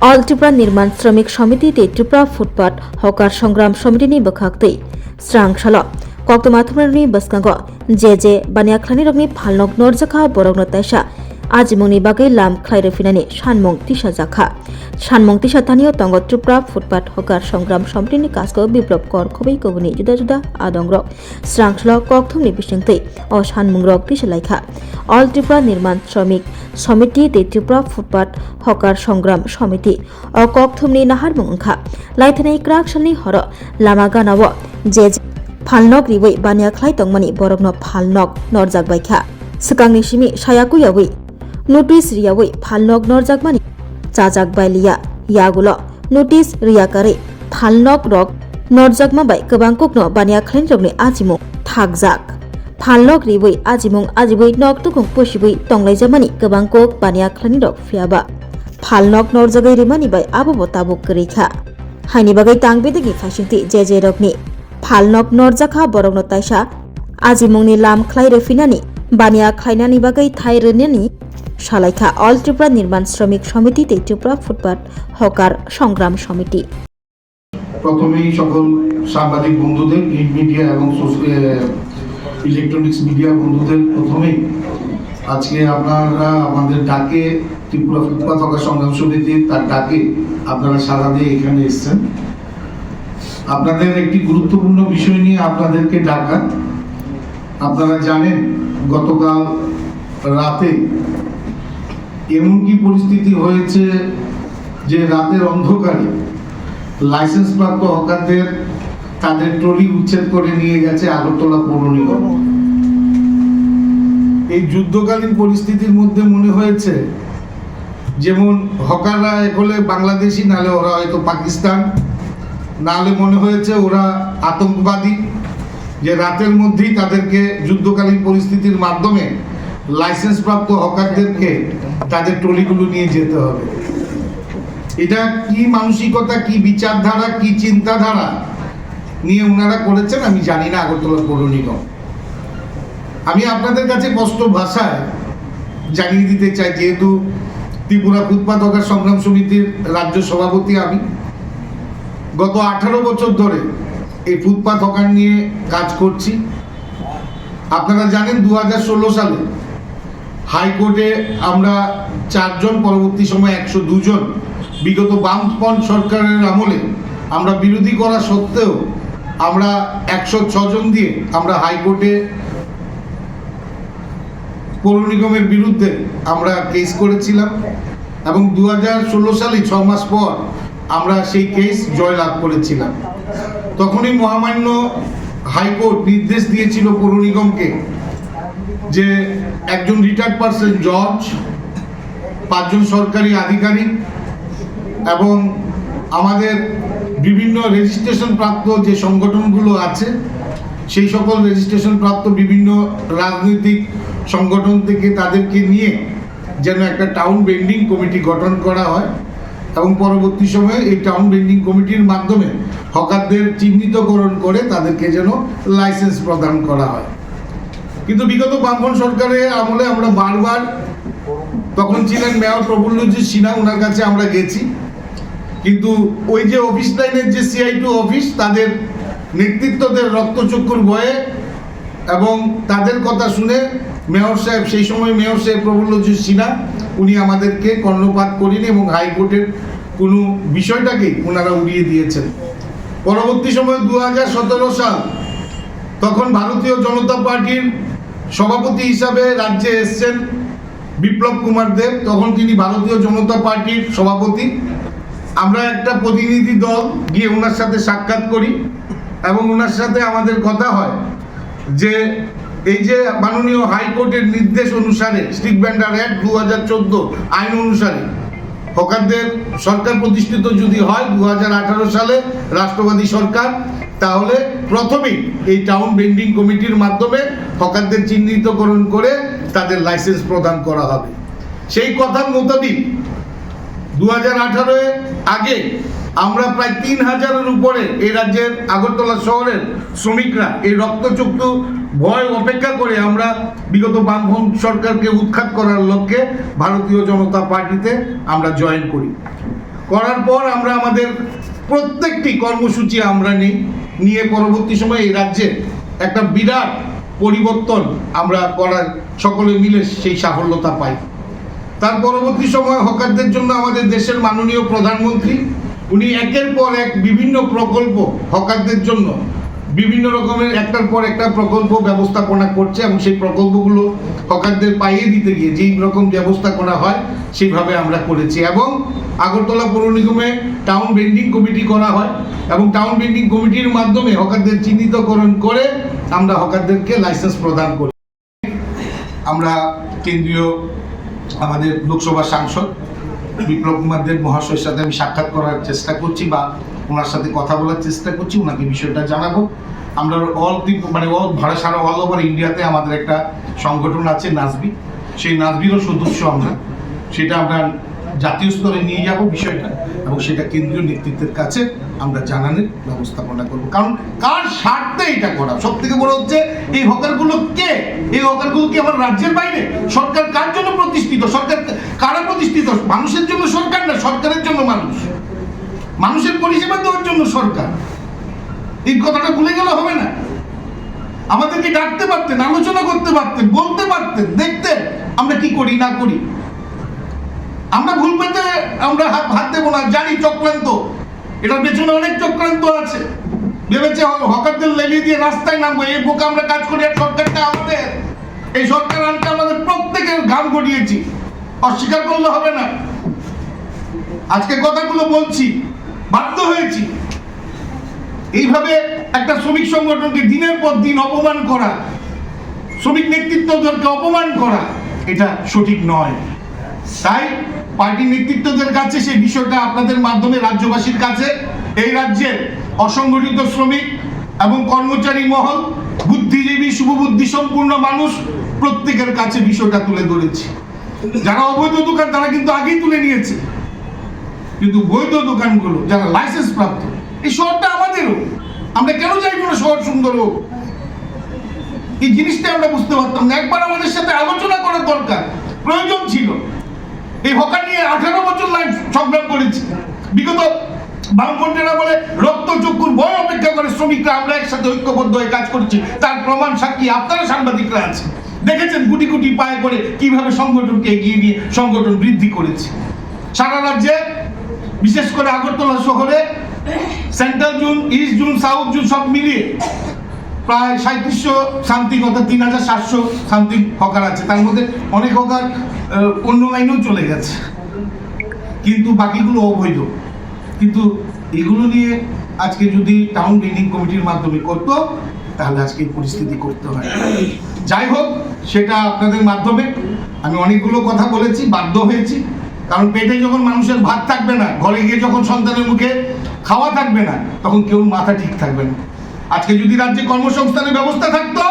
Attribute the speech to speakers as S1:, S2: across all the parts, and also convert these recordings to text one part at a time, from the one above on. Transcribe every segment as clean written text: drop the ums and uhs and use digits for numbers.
S1: All Tripura নির্মাণ শ্রমিক সমিতিতে ত্রিপুরা ফুটপাত হকার সংগ্রাম সমিতিनि बखागतै स्रांसाल कक्तमाथुमनि बसकांग जे बानियाख्लानि रगनि फालनक नरजाखा बरगनो ताइसा आजिमुंनि बागै लाम ख्लाइरफिनानि सानमुं तिसा जाखा सानमुं तिसा थानियो तंग त्रिपुरा फुटपात हकार संग्राम समितिनि काजखौ बिप्लब कर खबै कबुनि जुदा जुदा आदंग्रक स्रांसाल कक्थुमनि बिसिंतै अ सानमुंग्रक तिसा लाइखा अल त्रिपुरा निर्माण श्रमिक समिति ते त्रिपुरा फुटपात हकार संग्राम समिति अ कक्थुमनि नाहार मुंखा लाइथानाय क्राकसालनि हर लामा गानाव जे फालनक रिबै बानियाख्लाय तंगमानि बरगनो फालनक नरजाक बायखा सिगांनि सिमि सायाकुयावै नोटिस रियावै फालनक नरजाकमानि चाजाक बायलिया यागुल नोटिस रियाकारै फालनक रक नरजाकमा बाय गोबां कुकनो बानियाख्लायनि रगनि आजिमुं थागजाक फालनक रिबै आजिमुं आजिबै नक्तुकुं पसिबै तंलायजामानि गोबां कुक बानियाख्लायनि रग फियाबा फालनक नरजागै रिमानि बाय आबो ताबुक गरैखा हायनि बागै तांबेदगि फासिंति जे रगनि फालनक नरजाखा बरगनो ताइसा आजिमुंनि लाम ख्लाइरफिनानि बानिया ख्लाइनानि बागै थाइरनिनि सालाइखा अल त्रिपुरा निर्माण श्रमिक समिति ते त्रिपुरा फुटपात हकार संग्राम समिति
S2: প্রথমেই সকল সাংবাদিক বন্ধুদের প্রিন্ট মিডিয়া এবং ইলেকট্রনিক্স মিডিয়া বন্ধুদের প্রথমেই আজকে আপনারা আমাদের ডাকে ত্রিপুরা ফুটপাত হকার সংগ্রাম সমিতি তার ডাকে আপনারা সাড়া দিয়ে এখানে এসেছেন। আপনাদের একটি গুরুত্বপূর্ণ বিষয় নিয়ে আপনাদেরকে ডাকা। আপনারা জানেন গতকাল রাতে এমন কি পরিস্থিতি হয়েছে যে রাতের অন্ধকারে লাইসেন্স প্রাপ্ত হকারদের তাদের ট্রলি উচ্ছেদ করে নিয়ে গেছে আগরতলা পৌর নিগম। এই যুদ্ধকালীন পরিস্থিতির মধ্যে মনে হয়েছে যেমন হকাররা হলে বাংলাদেশি, নাহলে ওরা হয়তো পাকিস্তান, নাহলে মনে হয়েছে ওরা আতঙ্কবাদী, যে রাতের মধ্যেই তাদেরকে যুদ্ধকালীন পরিস্থিতির মাধ্যমে লাইসেন্স প্রাপ্ত হকারদেরকে তাদের ট্রলিগুলো নিয়ে যেতে হবে। এটা কি মানসিকতা, কি বিচারধারা, কি চিন্তাধারা নিয়ে ওনারা করেছেন আমি জানি না আগরতলা পৌর নিগম। আমি আপনাদের কাছে স্পষ্ট ভাষায় জানিয়ে দিতে চাই, যেহেতু ত্রিপুরা ফুটপাত হকার সংগ্রাম সমিতির রাজ্য সভাপতি আমি, গত 18 বছর ধরে এই ফুটপাত হকার নিয়ে কাজ করছি। আপনারা জানেন 2016 সালে হাইকোর্টে আমরা 4 জন, পরবর্তী সময় 102 জন, বিগত বামপন্থী সরকারের আমলে আমরা বিরোধী করা সত্ত্বেও আমরা 106 জন দিয়ে আমরা হাইকোর্টে পৌর নিগমের বিরুদ্ধে আমরা কেস করেছিলাম এবং 2016 সালে 6 মাস পর আমরা সেই কেস জয়লাভ করেছিলাম। তখনই মহামান্য হাইকোর্ট নির্দেশ দিয়েছিল পৌর নিগমকে যে একজন রিটায়ার্ড পার্সন জজ, 5 জন সরকারি আধিকারিক এবং আমাদের বিভিন্ন রেজিস্ট্রেশন প্রাপ্ত যে সংগঠনগুলো আছে সেই সকল রেজিস্ট্রেশন প্রাপ্ত বিভিন্ন রাজনৈতিক সংগঠন থেকে তাদেরকে নিয়ে যেন একটা টাউন বেন্ডিং কমিটি গঠন করা হয় এবং পরবর্তী সময়ে এই টাউন বেন্ডিং কমিটির মাধ্যমে হকারদের চিহ্নিতকরণ করে তাদেরকে যেন লাইসেন্স প্রদান করা হয়। কিন্তু বিগত বামপন্থী সরকারের আমলে আমরা বারবার, তখন ছিলেন মেয়র প্রফুল্লজিৎ সিনহা, ওনার কাছে আমরা গেছি, কিন্তু ওই যে অফিস লাইনের যে CI2 অফিস, তাদের নেতৃত্বদের রক্তচক্ষুর ভয়ে এবং তাদের কথা শুনে মেয়র সাহেব, সেই সময় মেয়র সাহেব প্রফুল্লজিৎ সিনহা, উনি আমাদেরকে কর্ণপাত করেন এবং হাইকোর্টের কোনো বিষয়টাকে ওনারা উড়িয়ে দিয়েছেন। পরবর্তী সময় 2017 সাল, তখন ভারতীয় জনতা পার্টির সভাপতি হিসাবে রাজ্যে এসছেন বিপ্লব কুমার দেব, তখন তিনি ভারতীয় জনতা পার্টির সভাপতি। আমরা একটা প্রতিনিধি দল গিয়ে ওনার সাথে সাক্ষাৎ করি এবং ওনার সাথে আমাদের কথা হয় যে এই যে মাননীয় হাইকোর্টের নির্দেশ অনুসারে, স্ট্রিট ভেন্ডার অ্যাক্ট 2014 আইন অনুসারে হকারদের সরকার প্রতিষ্ঠিত যদি হয় 2018 সালে রাষ্ট্রবাদী সরকার, তাহলে প্রথমেই এই টাউন বেন্ডিং কমিটির মাধ্যমে হকারদের চিহ্নিতকরণ করে তাদের লাইসেন্স প্রদান করা হবে। সেই কথার মোতাবেক 2018 আগে আমরা প্রায় 3000-এর উপরে এই রাজ্যের আগরতলা শহরের শ্রমিকরা এই রক্তচক্ষু ভয় অপেক্ষা করে আমরা বিগত বামপন্থী সরকারকে উৎখাত করার লক্ষ্যে ভারতীয় জনতা পার্টিতে আমরা জয়েন করি। করার পর আমরা আমাদের প্রত্যেকটি কর্মসূচি আমরা নিয়ে পরবর্তী সময়ে এই রাজ্যে একটা বিরাট পরিবর্তন আমরা করার সকলে মিলে সেই সাফল্যতা পাই। তার পরবর্তী সময় হকারদের জন্য আমাদের দেশের মাননীয় প্রধানমন্ত্রী উনি একের পর এক বিভিন্ন প্রকল্প হকারদের জন্য বিভিন্ন রকমের একটার পর একটা প্রকল্প ব্যবস্থাপনা করছে এবং সেই প্রকল্পগুলো হকারদের পাইয়ে দিতে গিয়ে যেই রকম ব্যবস্থা করা হয় সেইভাবে আমরা করেছি। এবং আগরতলা পৌর নিগমে টাউন ভেন্ডিং কমিটি করা হয় এবং টাউন ভেন্ডিং কমিটির মাধ্যমে হকারদের চিহ্নিতকরণ করে আমরা হকারদেরকে লাইসেন্স প্রদান করি। আমরা কেন্দ্রীয় আমাদের লোকসভা সাংসদ বিপ্লব কুমার দেব মহাশয়ের সাথে আমি সাক্ষাৎ করার চেষ্টা করছি বা ওনার সাথে কথা বলার চেষ্টা করছি, ওনাকে বিষয়টা জানাবো। আমরা সারা অল ওভার ইন্ডিয়াতে আমাদের একটা সংগঠন আছে নাজবি, সেই নাজবিরও সদস্য আমরা, সেটা আমরা জাতীয় স্তরে নিয়ে যাব বিষয়টা এবং সেটা কেন্দ্রীয় নেতৃত্বের কাছে আমরা জানানোর ব্যবস্থাপনা করব। কারণ কার স্বার্থে এটা করা, সব থেকে বড় হচ্ছে এই হকারগুলো কে, এই হকারগুলো কি আমার রাজ্যের বাইরে? সরকার কার জন্য প্রতিষ্ঠিত? সরকার কারা প্রতিষ্ঠিত? মানুষের জন্য সরকার না, সরকারের জন্য মানুষ, মানুষের পরিষেবা দেওয়ার জন্য সরকার। এই কথাটা ভুলে গেলে হবে না। আমাদেরকে ডাকতে পারতেন, আলোচনা করতে পারতেন, বলতে পারতেন, দেখতেন আমরা কি করি না করি। আমরা ভুল পেতে আমরা হাত দেবো না, জানি চক্রান্ত, এটার পেছনে অনেক চক্রান্ত আছে। ভেবেছে হকারদের লেলিয়ে দিয়ে রাস্তায় নামবো, এই বোকা আমরা কাজ করি। আর সরকারটা আমাদের, এই সরকার আনতে আমাদের প্রত্যেকের ঘাম গড়িয়েছি, অস্বীকার করলে হবে না। আজকে কথাগুলো বলছি, বাধ্য হয়েছি। এইভাবে একটা শ্রমিক সংগঠনকে দিনের পর দিন অপমান করা, শ্রমিক নেতৃত্বদেরকে অপমান করা, এটা সঠিক নয়। তাই পার্টি নেতৃত্বদের কাছে সেই বিষয়টা আপনাদের মাধ্যমে রাজ্যবাসীর কাছে, এই রাজ্যের অসংগঠিত শ্রমিক এবং কর্মচারী মহল, বুদ্ধিজীবী, শুভবুদ্ধি সম্পূর্ণ মানুষ প্রত্যেকের কাছে বিষয়টা তুলে ধরেছি। যারা অবৈধ দোকান তারা কিন্তু আগেই তুলে নিয়েছে, কিন্তু বৈধ দোকানগুলো যারা লাইসেন্স প্রাপ্ত, এই শহরটা আমাদেরও, আমরা কেন চাইবো না শহর সুন্দর হোক? এই জিনিসটা আমরা বুঝতে পারতাম না। একবার আমাদের সাথে আলোচনা করার দরকার, প্রয়োজন ছিল। এই হকার নিয়ে 18 বছর লাইফ সংগ্রাম করেছি। বিগত বামপন্থীরা বলে রক্ত চক্ষুর ভয় অপেক্ষা করে শ্রমিকরা আমরা একসাথে ঐক্যবদ্ধ হয়ে কাজ করছি, তার প্রমাণ সাক্ষী আপনারা সাংবাদিকরা আছে, দেখেছেন গুটি গুটি পায়ে করে কিভাবে সংগঠনকে এগিয়ে নিয়ে সংগঠন বৃদ্ধি করেছে। সারা রাজ্যে বিশেষ করে আগরতলা শহরে central zone, east zone, south zone সব মিলিয়ে প্রায় 3700 সামথিং অর্থাৎ 3700 সামথিং হকার আছে। তার মধ্যে অনেক হকার অন্য লাইনেও চলে গেছে, কিন্তু বাকিগুলো অবৈধ। কিন্তু এগুলো নিয়ে আজকে যদি টাউন বিল্ডিং কমিটির মাধ্যমে করতো তাহলে আজকে এই পরিস্থিতি করতে হয়। যাই হোক, সেটা আপনাদের মাধ্যমে আমি অনেকগুলো কথা বলেছি, বাধ্য হয়েছি। কারণ পেটে যখন মানুষের ভাত থাকবে না, ঘরে গিয়ে যখন সন্তানের মুখে খাওয়া থাকবে না, তখন কেউ মাথা ঠিক থাকবে না। আজকে যদি রাজ্যে কর্মসংস্থানের ব্যবস্থা থাকতো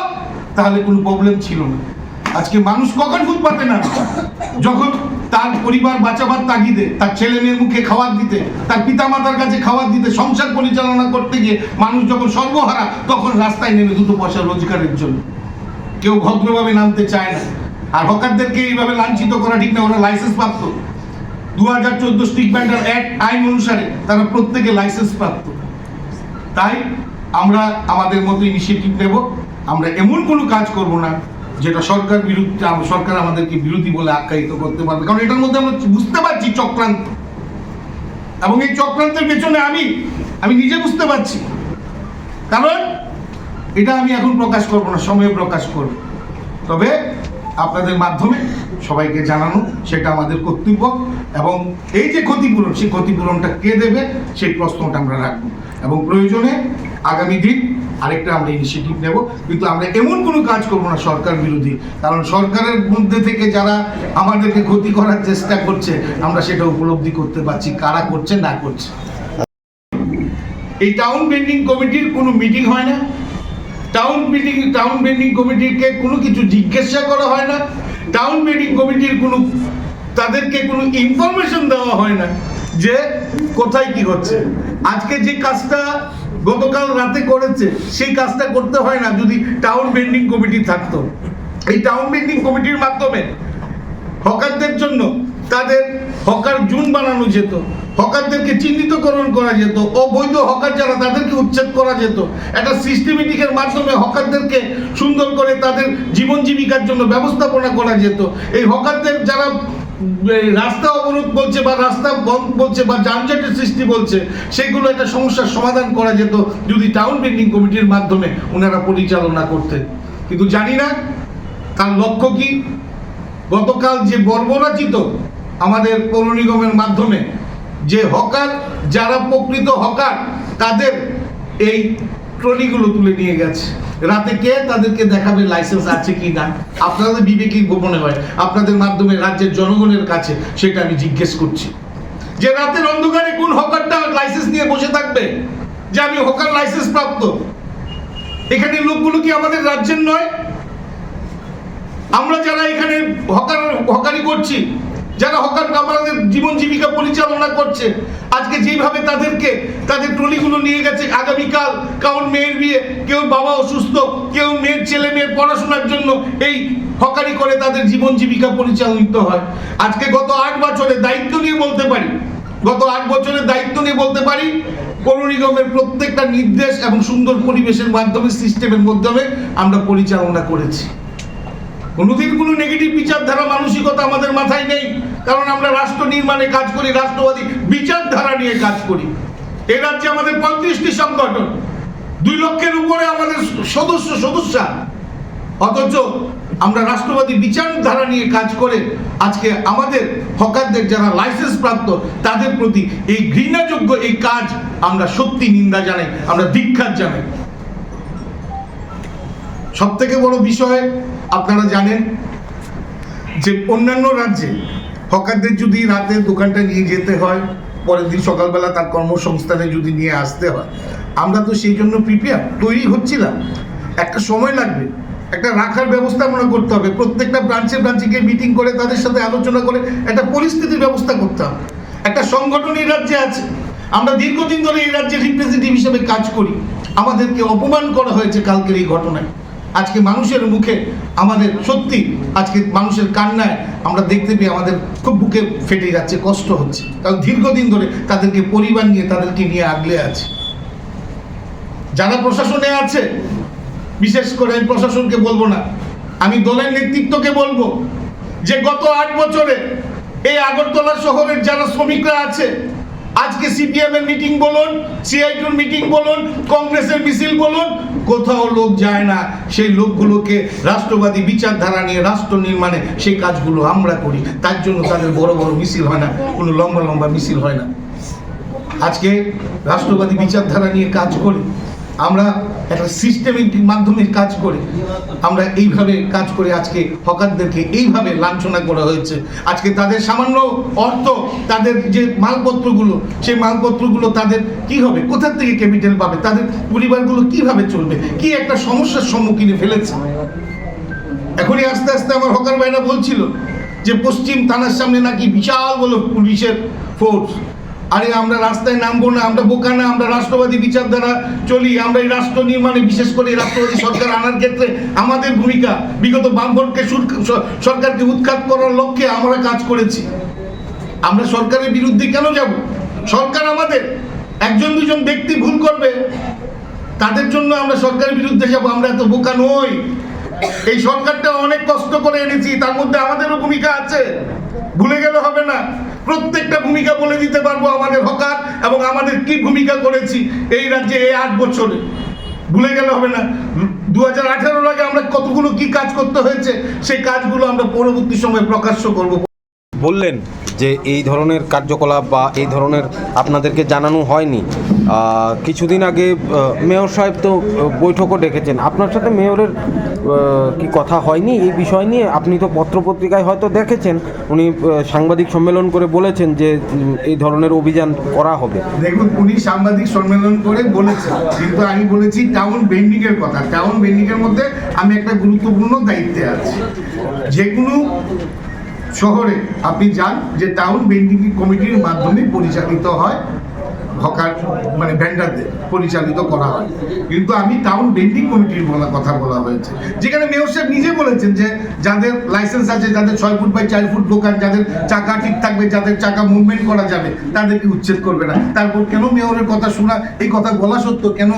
S2: তাহলে কোনো প্রবলেম ছিল না। আজকে মানুষ কখন ফুটপাতে না, যখন তার পরিবার বাঁচাবার তাগিদে, তার ছেলে মেয়ের মুখে খাবার দিতে, তার পিতা মাতার কাছে খাবার দিতে, সংসার পরিচালনা করতে গিয়ে মানুষ যখন সর্বহারা, তখন রাস্তায় নেমে দুটো পয়সা রোজগারের জন্য। কেউ ভদ্রভাবে নামতে চায় না। আর হকারদেরকে এইভাবে লাঞ্ছিত করা ঠিক না। ওরা লাইসেন্স প্রাপ্ত, 2014 স্ট্রিট ভেন্ডার অ্যাক্ট আইন অনুসারে তারা প্রত্যেকে লাইসেন্স প্রাপ্ত। তাই আমরা আমাদের মতো ইনিশিয়েটিভ নেব। আমরা এমন কোনো কাজ করব না যেটা সরকার বিরুদ্ধে, সরকার আমাদেরকে বিরোধী বলে আখ্যায়িত করতে পারবে। কারণ এটার মধ্যে আমরা বুঝতে পারছি চক্রান্ত, এবং এই চক্রান্তের পেছনে আমি নিজে বুঝতে পারছি। কারণ এটা আমি এখন প্রকাশ করব না, সময়ে প্রকাশ করব। তবে আপনাদের মাধ্যমে সবাইকে জানানো সেটা আমাদের কর্তব্য, এবং এই যে ক্ষতিপূরণ, সেই ক্ষতিপূরণটা কে দেবে সেই প্রশ্নটা আমরা রাখবো। এবং প্রয়োজনে আগামী দিন আরেকটা আমরা ইনিশিয়েটিভ নেব, কিন্তু আমরা এমন কোনো কাজ করব না সরকার বিরোধী। কারণ সরকারের মধ্যে থেকে যারা আমাদেরকে ক্ষতি করার চেষ্টা করছে, আমরা সেটা উপলব্ধি করতে পারছি কারা করছে না করছে। এই টাউন ভেন্ডিং কমিটির কোনো মিটিং হয় না, টাউন ভেন্ডিং কমিটিকে কোনো কিছু জিজ্ঞাসা করা হয় না, টাউন ভেন্ডিং কমিটির তাদেরকে কোনো ইনফরমেশন দেওয়া হয় না যে কোথায় কি হচ্ছে। আজকে যে কাজটা গতকাল রাতে করেছে সেই কাজটা করতে হয় না যদি টাউন ভেন্ডিং কমিটি থাকতো। এই টাউন ভেন্ডিং কমিটির মাধ্যমে হকারদের জন্য তাদের হকার জুন বানানো যেত, হকারদেরকে চিহ্নিতকরণ করা যেত, অবৈধ হকার যারা তাদেরকে উচ্ছেদ করা যেত, একটা সিস্টেমেটিকের মাধ্যমে হকারদেরকে সুন্দর করে তাদের জীবন জীবিকার জন্য ব্যবস্থাপনা করা যেত। এই হকারদের যারা রাস্তা অবরোধ বলছে বা রাস্তা বন্ধ বলছে বা যানজটের সৃষ্টি বলছে, সেগুলো একটা সমস্যার সমাধান করা যেত যদি টাউন বিল্ডিং কমিটির মাধ্যমে ওনারা পরিচালনা করতেন। কিন্তু জানি না তার লক্ষ্য কি। গতকাল যে বর্বরাচিত আমাদের পৌর নিগমের মাধ্যমে যে হকার, যারা প্রকৃত হকার, তাদের এই ট্রলিগুলো তুলে নিয়ে গেছে। রাতে কে তাদেরকে দেখাবে লাইসেন্স আছে কি না? আপনাদের বিবেকী গোপনে হয়, আপনাদের মাধ্যমে রাজ্যের জনগণের কাছে সেটা আমি জিজ্ঞেস করছি যে রাতের অন্ধকারে কোন হকারটা লাইসেন্স নিয়ে বসে থাকবে যে আমি হকার লাইসেন্স প্রাপ্ত? এখানে লোকগুলো কি আমাদের রাজ্যের নয়? আমরা যারা এখানে হকারি করছি, যারা হকার আমাদের জীবন জীবিকা পরিচালনা করছে, আজকে যেভাবে তাদেরকে তাদের ট্রলিগুলো নিয়ে গেছে, আগামীকাল কারণ মেয়ের বিয়ে, কেউ বাবা অসুস্থ, কেউ মেয়ের ছেলে মেয়ের পড়াশোনার জন্য এই হকারি করে তাদের জীবন জীবিকা পরিচালিত হয়। আজকে গত 8 বছরের দায়িত্ব নিয়ে বলতে পারি, পৌর নিগমের প্রত্যেকটা নির্দেশ এবং সুন্দর পরিবেশের মাধ্যমে, সিস্টেমের মাধ্যমে আমরা পরিচালনা করেছি। কোনোদিন কোনো নেগেটিভ বিচারধারা মানসিকতা আমাদের মাথায় নেই, কারণ আমরা রাষ্ট্র নির্মাণে কাজ করি, রাষ্ট্রবাদী বিচারধারা নিয়ে কাজ করি। এই রাজ্যে আমাদের 35টি সংগঠন, 2 লক্ষের উপরে আমাদের সদস্যা, অথচ আমরা রাষ্ট্রবাদী বিচারধারা নিয়ে কাজ করে আজকে আমাদের হকারদের যারা লাইসেন্স প্রাপ্ত তাদের প্রতি এই ঘৃণাযোগ্য এই কাজ আমরা সত্যি নিন্দা জানাই, আমরা ধিক্কার জানাই। সব থেকে বড় বিষয় আপনারা জানেন যে অন্যান্য রাজ্যে হকারদের যদি রাতে দোকানটা নিয়ে যেতে হয়, পরের দিন সকালবেলা তার কর্মসংস্থানে যদি নিয়ে আসতে হয়, আমরা তো সেই জন্য প্রিপেয়ার তৈরি হচ্ছিলাম। একটা সময় লাগবে, একটা রাখার ব্যবস্থাপনা করতে হবে, প্রত্যেকটা ব্রাঞ্চে গিয়ে মিটিং করে তাদের সাথে আলোচনা করে একটা পরিস্থিতির ব্যবস্থা করতে হবে। একটা সংগঠন এই রাজ্যে আছে, আমরা দীর্ঘদিন ধরে এই রাজ্যের রিপ্রেজেন্টেটিভ হিসেবে কাজ করি। আমাদেরকে অপমান করা হয়েছে কালকের এই ঘটনায়। আজকে মানুষের মুখে আমাদের সত্যি, আজকে মানুষের কান্নায় আমরা দেখতে পেয়ে আমাদের খুব বুকে ফেটে যাচ্ছে, কষ্ট হচ্ছে, কারণ দীর্ঘদিন ধরে তাদেরকে পরিবার নিয়ে তাদেরকে নিয়ে আগলে আছে। যারা প্রশাসনে আছে, বিশেষ করে আমি প্রশাসনকে বলবো না, আমি দলের নেতৃত্বকে বলবো যে গত 8 বছরে এই আগরতলা শহরের যারা শ্রমিকরা আছে, আজকে সিপিএম এর মিটিং বলুন, সিআইটির মিটিং বলুন, কংগ্রেসের মিছিল বলুন, কোথাও লোক যায় না। সেই লোকগুলোকে রাষ্ট্রবাদী বিচারধারা নিয়ে রাষ্ট্র নির্মাণে সেই কাজগুলো আমরা করি। তার জন্য তাদের বড় বড় মিছিল হয় না, কোনো লম্বা মিছিল হয় না। আজকে রাষ্ট্রবাদী বিচারধারা নিয়ে কাজ করি, আমরা একটা সিস্টেমের মাধ্যমে কাজ করি, আমরা এইভাবে কাজ করে আজকে হকারদেরকে এইভাবে লাঞ্ছনা করা হয়েছে। আজকে তাদের সামান্য অর্থ, তাদের যে মালপত্রগুলো, সেই মালপত্রগুলো তাদের কি হবে, কোথা থেকে ক্যাপিটাল পাবে, তাদের পরিবারগুলো কিভাবে চলবে, কি একটা সমস্যার সম্মুখীনে ফেলেছে। এখনই আস্তে আস্তে আমার হকার ভাইরা বলছিল যে পশ্চিম থানার সামনে নাকি বিশাল বড় পুলিশের ফোর্স। আরে আমরা রাস্তায় নামবো না, আমরা বোকা না, আমরা রাষ্ট্রবাদী বিচারধারা চলি। আমরা এই রাষ্ট্র নির্মাণে, বিশেষ করে রাষ্ট্রবাদী সরকার আনার ক্ষেত্রে আমাদের ভূমিকা, বিগত বামফ্রন্টকে সরকারকে উৎখাত করার লক্ষ্যে আমরা কাজ করেছি। আমরা সরকারের বিরুদ্ধে কেন যাব? সরকার আমাদের, 1-2 ব্যক্তি ভুল করবে তাদের জন্য আমরা সরকারের বিরুদ্ধে যাব? আমরা এত বোকা নই। এই সরকারটা অনেক কষ্ট করে এনেছি, তার মধ্যে আমাদেরও ভূমিকা আছে, ভুলে গেলে হবে না। প্রত্যেকটা ভূমিকা বলে দিতে পারবো আমাদের হকার এবং আমাদের কি ভূমিকা করেছি এই রাজ্যে এই 8 বছরে, ভুলে গেলে হবে না। 2018 আগে আমরা কতগুলো কি কাজ করতে হয়েছে, সেই কাজগুলো আমরা পরবর্তী সময়ে প্রকাশ্য করব।
S3: বললেন যে এই ধরনের কার্যকলাপ বা এই ধরনের আপনাদেরকে জানানো হয়নি। কিছুদিন আগে মেয়র সাহেব তো বৈঠকও ডেকেছেন, আপনার সাথে মেয়রের কি কথা হয়নি এই বিষয় নিয়ে? আপনি তো পত্রপত্রিকায় হয়তো দেখেছেন, উনি সাংবাদিক সম্মেলন করে বলেছেন যে এই ধরনের অভিযান করা হবে।
S2: দেখুন, উনি সাংবাদিক সম্মেলন করে বলেছেন, কিন্তু আমি বলেছি টাউন বেন্ডিং এর কথা। টাউন বেন্ডিং এর মধ্যে আমি একটা গুরুত্বপূর্ণ দায়িত্বে আছি। যে কোনো শহরে আপনি যান, যে টাউন বেন্ডিং কমিটির মাধ্যমে পরিচালিত হয়, হকার মানে ভেন্ডারদের পরিচালিত করা হয়। কিন্তু আমি টাউন ভেন্ডিং কমিটির কথা বলা হয়েছে, যেখানে মেয়র সাহেব নিজে বলেছেন যে যাদের লাইসেন্স আছে, যাদের 6 ফুট বাই 4 ফুট দোকান, যাদের চাকা ঠিক থাকবে, যাদের চাকা মুভমেন্ট করা যাবে, তাদেরকে উচ্ছেদ করবে না। তারপর কেন মেয়রের কথা শোনা, এই কথা বলা সত্ত্বেও কেন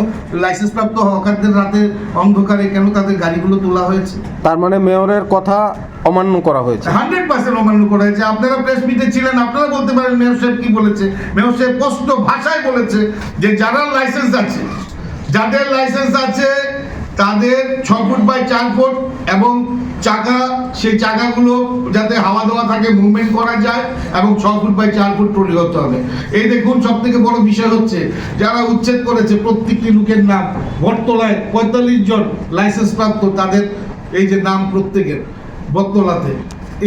S2: লাইসেন্স প্রাপ্ত হকারদের রাতে অন্ধকারে কেন তাদের গাড়িগুলো তোলা হয়েছে?
S3: তার মানে মেয়রের কথা অমান্য করা হয়েছে।
S2: 100% অমান্য করা হয়েছে। আপনারা প্রেস মিটে ছিলেন, আপনারা বলতে পারেন মেয়র সাহেব কি বলেছে। মেয়র সাহেব স্পষ্ট ভাষায় বলেছে যে যারা লাইসেন্স আছে, যাদের লাইসেন্স আছে তাদের 6 ফুট বাই 4 ফুট এবং চাকা, সেই চাকাগুলো যাতে হাওয়া দেওয়া থাকে, মুভমেন্ট করা যায় এবং 6 ফুট বাই 4 ফুট ট্রলি হতে হবে। এই দেখুন, সব থেকে বড় বিষয় হচ্ছে যারা উচ্ছেদ করেছে প্রত্যেকটি লোকের নাম বটতলায় 45 জন লাইসেন্স প্রাপ্ত, তাদের এই যে নাম প্রত্যেকের বটতলাতে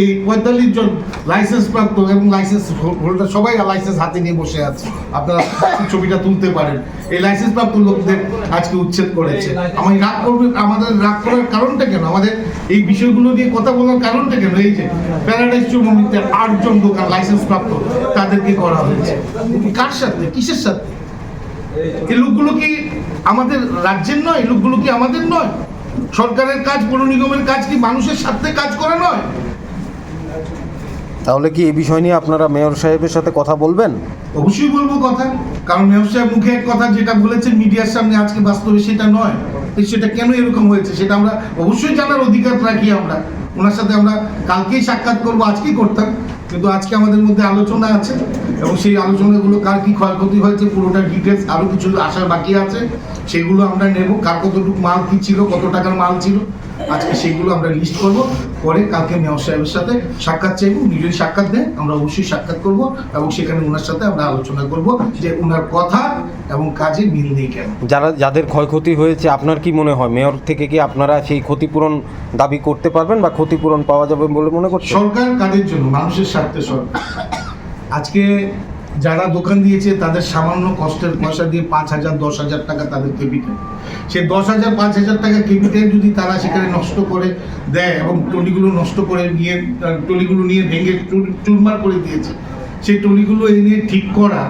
S2: এই 45 জন লাইসেন্স প্রাপ্ত এবং লাইসেন্স হোল্ডার সবাই লাইসেন্স হাতে নিয়ে বসে আছে। আপনারা ছবিটা তুলতে পারেন। এই লাইসেন্স প্রাপ্ত লোকদের আজকে উচ্ছেদ করেছে। আমি রাগ করবে, আমাদের রাগ করার কারণটা কেন, আমাদের এই বিষয়গুলো নিয়ে কথা বলার কারণটা কেন? এই যে প্যারাডাইস চৌমুহনীতে 8 জন দোকান লাইসেন্স প্রাপ্ত, তাদেরকে করা হয়েছে। কার সাথে, কিসের সাথে? এই লোকগুলো কি আমাদের রাজ্যের নয়? এই লোকগুলো কি আমাদের নয়? সরকারের কাজ, পৌর নিগমের কাজ কি মানুষের সাথে কাজ করা নয়?
S3: তাহলে কি এই বিষয় নিয়ে আপনারা মেয়র সাহেবের সাথে কথা বলবেন?
S2: অবশ্যই বলবো কথা, কারণ মেয়র সাহেব মুখে এক কথা যেটা বলেছেন মিডিয়ার সামনে, আজকে বাস্তবে সেটা নয়। সেটা কেন এরকম হয়েছে সেটা আমরা অবশ্যই জানার অধিকার রাখি। আমরা ওনার সাথে আমরা কালকেই সাক্ষাৎ করবো, আজকেই করতাম, কিন্তু আজকে আমাদের মধ্যে আলোচনা আছে এবং সেই আলোচনাগুলো কার কি ক্ষয়ক্ষতি হয়েছে পুরোটা ডিটেলস আরও কিছু আসার বাকি আছে, সেগুলো আমরা নেব। কার কতটুকু মাল কি ছিল, কত টাকার মাল ছিল, আজকে সেগুলো আমরা লিস্ট করব। পরে কালকে মেয়র সাহেবের সাথে সাক্ষাৎ চাইব। উনি যদি সাক্ষাৎ দেন আমরা অবশ্যই সাক্ষাৎ করব এবং সেখানে ওনার সাথে আমরা আলোচনা করব যে ওনার কথা এবং কাজে মিল নেই কেন।
S3: যাদের ক্ষয়ক্ষতি হয়েছে, আপনার কি মনে হয় মেয়র থেকে কি আপনারা সেই ক্ষতিপূরণ দাবি করতে পারবেন বা ক্ষতিপূরণ পাওয়া যাবে বলে মনে করছেন?
S2: সরকার কাদের জন্য? মানুষের স্বার্থে সরকার। আজকে যারা দোকান দিয়েছে তাদের সামান্য কষ্টের পয়সা দিয়ে 5,000 10,000 টাকা তাদের ক্যাপিটাল, সেই 10,000 5,000 টাকা ক্যাপিটাল যদি তারা সেখানে নষ্ট করে দেয় এবং টলিগুলো নষ্ট করে নিয়ে, টলিগুলো নিয়ে ভেঙে চুরমার করে দিয়েছে, সেই টলিগুলো এই নিয়ে ঠিক করা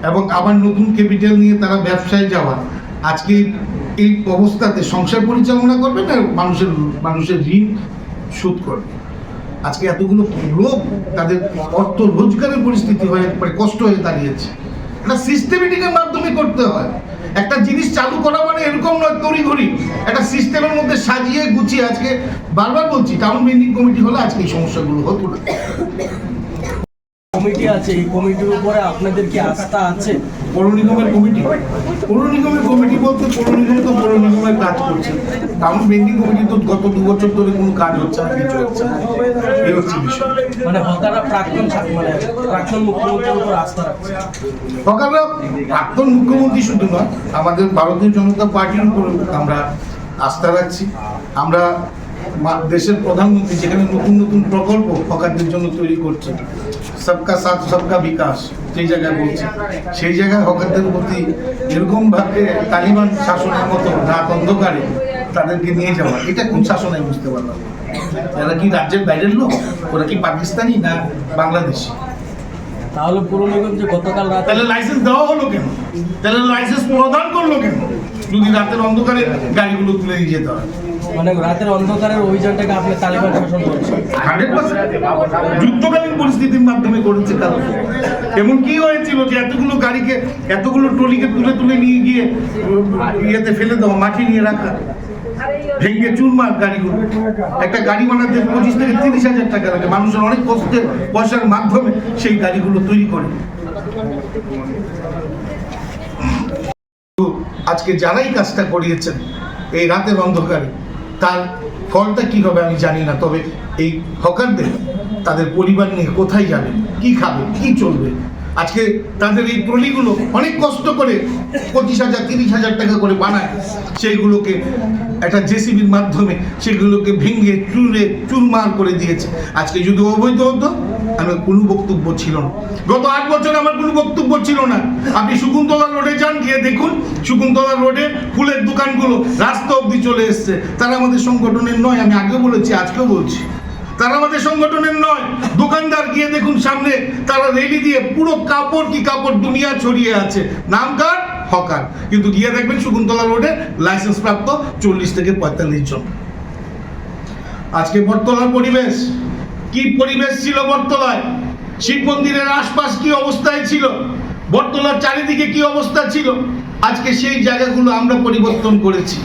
S2: এবং আবার নতুন ক্যাপিটাল নিয়ে তারা ব্যবসায় যাওয়া, আজকে এই অবস্থাতে সংসার পরিচালনা করবে না মানুষের ঋণ শোধ করবে? আজকে এতগুলো লোক তাদের অর্থ রোজগারের পরিস্থিতি হয়ে কষ্ট হয়ে দাঁড়িয়েছে। এটা সিস্টেমেটিকের মাধ্যমে করতে হয়। একটা জিনিস চালু করা মানে এরকম নয় তড়িঘড়ি, একটা সিস্টেমের মধ্যে সাজিয়ে গুছিয়ে। আজকে বারবার বলছি, টাউন ভেন্ডিং কমিটি হলে আজকে এই সমস্যাগুলো হতো না।
S4: কমিটি আছে, এই কমিটির উপরে আপনাদের কি আস্থা আছে?
S2: পৌর নিগমের কমিটি, পৌর নিগমের কমিটি বলতে পৌর নিগম তো পৌর নিগমের কাজ করছে। টাউন ভেন্ডিং কমিটি তো গত 2 বছর ধরে কোনো কাজ হচ্ছে না, কিছু হচ্ছে না। এই হচ্ছে বিষয়।
S4: মানে হকাররা প্রাক্তন মুখ্যমন্ত্রীর উপর আস্থা রাখছে।
S2: হকাররা প্রাক্তন মুখ্যমন্ত্রী শুধু নয়, আমাদের ভারতীয় জনতা পার্টির উপর আমরা আস্থা রাখছি। আমরা দেশের প্রধানমন্ত্রী যেখানে নতুন নতুন প্রকল্প হকারদের জন্য তৈরি করছে, সবকা সাথ সবকা বিকাশ, সেই জায়গায় বলছে, সেই জায়গায় হকারদের প্রতি এরকম ভাবে তালিবান শাসনের মতো রাত অন্ধকারে তাদেরকে নিয়ে যাওয়া, এটা কোন শাসন আমি বুঝতে পারলাম। এরা কি রাজ্যের বাইরের লোক? ওরা কি পাকিস্তানি না বাংলাদেশি?
S4: তাহলে পুর নিগম যে গতকাল রাতে,
S2: তাহলে লাইসেন্স দেওয়া হলো কেন? তাহলে লাইসেন্স প্রদান করলো কেন যদি রাতের অন্ধকারে গাড়িগুলো তুলে নিয়ে যেতে হয়?
S4: মানে রাতের অন্ধকারের অভিযানটাকে আপনি তালিবান শাসন করছেন?
S2: 100% যুদ্ধকালীন পরিস্থিতির মাধ্যমে করেছে। কারণ এমন কি হয়েছিল যে এতগুলো গাড়িকে, এতগুলো ট্রলিকে তুলে তুলে নিয়ে গিয়ে ইয়েতে ফেলে দেওয়া, মাঠে নিয়ে রাখা, ভেঙে চুরমার গাড়িগুলো। একটা গাড়ি বানাতে 25 থেকে 30,000 টাকা লাগে। মানুষের অনেক কষ্টের পয়সার মাধ্যমে সেই গাড়িগুলো তৈরি করে। আজকে যারাই কাজটা করিয়েছেন এই রাতের অন্ধকারে, তার ফলটা কি হবে আমি জানি না। তবে এই হকারদের তাদের পরিবার নিয়ে কোথায় যাবে, কি খাবে, কি চলবে? আজকে তাদের এই ট্রলিগুলো অনেক কষ্ট করে 25,000 30,000 টাকা করে বানায়, সেইগুলোকে একটা জেসিবির মাধ্যমে সেগুলোকে ভেঙে চুরে চুরমার করে দিয়েছে। আজকে যদি অবৈধ হতো আমার কোনো বক্তব্য ছিল না। গত 8 বছর আমার কোনো বক্তব্য ছিল না। আপনি শকুন্তলা রোডে যান, গিয়ে দেখুন শকুন্তলা রোডে ফুলের দোকানগুলো রাস্তা অবধি চলে এসছে। তারা আমাদের সংগঠনের নয়, আমি আগেও বলেছি, আজকেও বলছি। তারা আমাদের সংগঠনের নয়। দোকানদার গিয়ে দেখুন সামনে তারা রেলি দিয়ে পুরো কাপড় কি কাপড় দুনিয়া ছড়িয়ে আছে, নাম কার? হকার। কিন্তু গিয়ে দেখবেন শকুন্তলা রোডে লাইসেন্স প্রাপ্ত 40 থেকে 45 জন। আজকে বটতলার পরিবেশ কি পরিবেশ ছিল? বটতলায় শিব মন্দিরের আশপাশ কি অবস্থায় ছিল, বটতলার চারিদিকে কি অবস্থা ছিল, আজকে সেই জায়গাগুলো আমরা পরিবর্তন করেছি।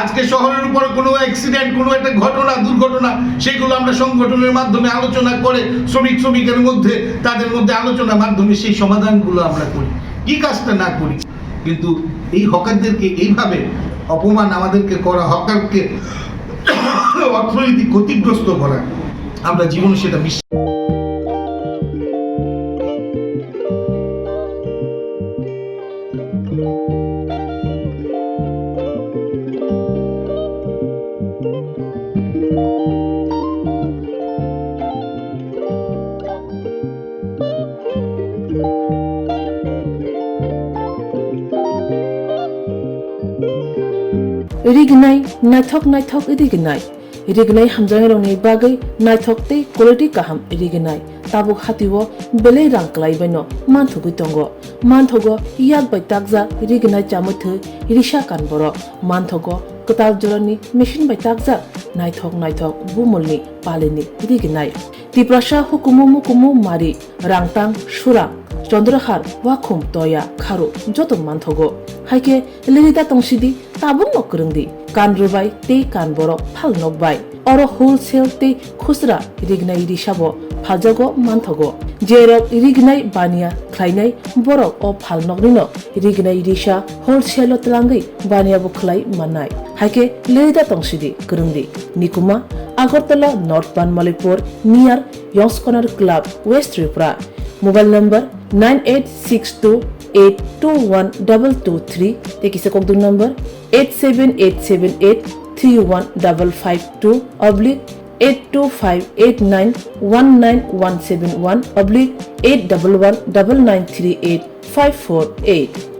S2: আজকে শহরের উপরে কোনো অ্যাক্সিডেন্ট, কোনো একটা ঘটনা, দুর্ঘটনা, সেগুলো আমরা সংগঠনের মাধ্যমে আলোচনা করে শ্রমিকের মধ্যে, তাদের মধ্যে আলোচনার মাধ্যমে সেই সমাধানগুলো আমরা করি। কি কাজটা না করি? কিন্তু এই হকারদেরকে এইভাবে অপমান আমাদেরকে করা, হকারকে অর্থনৈতিক ক্ষতিগ্রস্ত করা, আমরা জীবনে সেটা বিশ্বাস।
S5: रिगनाय नायथक रिगनाय रिगनाय हामजांगरनि बागै नायथकतै क्वालिटी काहाम रिगनाय ताबु हातिव बेले रांक्लायबायनो मानथुगै दंग मानथगो याक बाय ताकजा रिगनाय चामथो रिसा कानबर मानथगो कताल जरनि मेशिन बाय ताकजा नायथक बुमलनि पालिनि रिगनाय तिप्रासा हुकुमु मारि रांतां सुरा चंद्रहार वाखुम तया खारु जत मानथगो हाइके लिरिदा तंसिदि ताबुं नकरंदि कानरुबाय ते कानबर फाल नकबाय अर होलसेल ते खुसरा रिगनाय रिसाबो फाजगो मानथगो जेरक रिगनाय बानिया ख्लायनाय बरक अ फाल नकनिनो रिगनाय रिसा होलसेल तलांगै बानिया बुखलाय माननाय हाइके लिरिदा तंसिदि करंदि निकुमा Agartala north Banamalipur near Young's corner club west Tripura mobile number 9862821223 ते किसे कोकदुंग नंबर 8787831/8258919171/811993854 8